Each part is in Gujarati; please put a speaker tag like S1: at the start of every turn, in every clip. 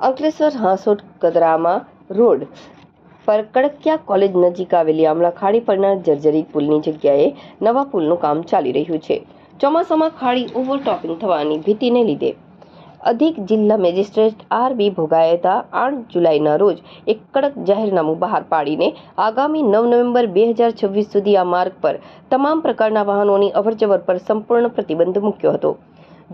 S1: અંકલેશ્વર હાંસોટ કદરામાં રોડ પર કડકિયા કોલેજ નજીક આવેલી આમલા ખાડી પરના જર્જરિત પુલની જગ્યાએ નવા પુલનું કામ ચાલી રહ્યું છે. ચોમાસામાં ખાડી ઓવરટોપિંગ થવાની ભીતિને લીધે અધિક જિલ્લા મેજિસ્ટ્રેટ આર.બી. ભોગાયતા 8 જુલાઈના રોજ એક કડક જાહેરનામું બહાર પાડીને આગામી 9 નવેમ્બર 2026 સુધી આ માર્ગ પર તમામ પ્રકારના વાહનોની અવરજવર પર સંપૂર્ણ પ્રતિબંધ મૂક્યો હતો.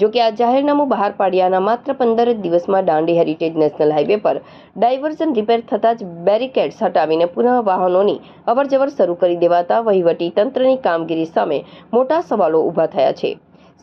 S1: જોકે આ જાહેરનામું બહાર પાડ્યાના માત્ર 15 જ દિવસમાં દાંડી હેરિટેજ નેશનલ હાઈવે પર ડાયવર્ઝન રિપેર થતાં જ બેરિકેડ્સ હટાવીને પુનઃ વાહનોની અવરજવર શરૂ કરી દેવાતા વહીવટી તંત્રની કામગીરી સામે મોટા સવાલો ઊભા થયા છે.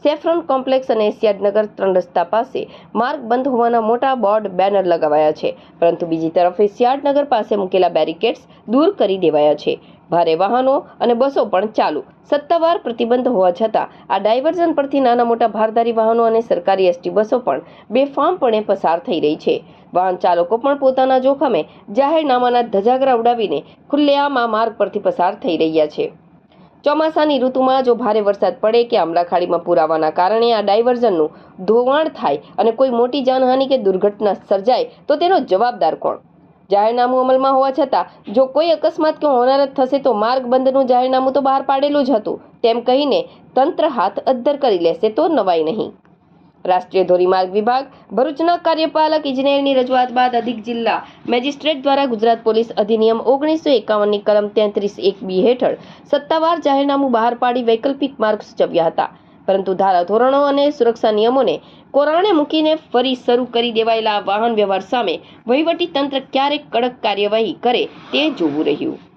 S1: સેફ્રોન કોમ્પ્લેક્સ અને એશિયાડનગર 3 રસ્તા પાસે માર્ગ બંધ હોવાના મોટા બોર્ડ બેનર લગાવાયા છે, પરંતુ બીજી તરફ એશિયાડનગર પાસે મૂકેલા બેરિકેડ્સ દૂર કરી દેવાયા છે. ભારે વાહનો અને બસો પણ ચાલુ. સત્તાવાર પ્રતિબંધ હોવા છતાં આ ડાયવર્ઝન પરથી નાના મોટા ભારદારી વાહનો અને સરકારી એસટી બસો પણ બેફામપણે પસાર થઈ રહી છે. વાહન ચાલકો પણ પોતાના જોખમે જાહેરનામાના ધજાગરા ઉડાવીને ખુલ્લેઆમ આ માર્ગ પરથી પસાર થઈ રહ્યા છે. ચોમાસાની ઋતુમાં જો ભારે વરસાદ પડે કે આમલા ખાડીમાં પૂર આવવાના કારણે આ ડાયવર્ઝનનું ધોવાણ થાય અને કોઈ મોટી જાનહાનિ કે દુર્ઘટના સર્જાય તો તેનો જવાબદાર કોણ? જાહેરનામું અમલમાં હોવા છતાં જો કોઈ અકસ્માત કે હોનારત થશે તો માર્ગ બંધનું જાહેરનામું તો બહાર પાડેલું જ હતું તેમ કહીને તંત્ર હાથ અદ્ધર કરી લેશે તો નવાઈ નહીં. રાષ્ટ્રીય ધોરીમાર્ગ વિભાગ ભરૂચના કાર્યપાલક ઇજનેરની રજૂઆત બાદ અધિક જિલ્લા મેજિસ્ટ્રેટ દ્વારા ગુજરાત પોલીસ અધિનિયમ 1951ની કલમ 33(1)(b) હેઠળ સત્તાવાર જાહેરનામું બહાર પાડી વૈકલ્પિક માર્ગ સૂચવ્યા હતા, પરંતુ ધારાધોરણો અને સુરક્ષા નિયમોને કોરાણે મૂકીને ફરી શરૂ કરી દેવાયેલા વાહન વ્યવહાર સામે વહીવટી તંત્ર ક્યારે કડક કાર્યવાહી કરે તે જોવું રહ્યું.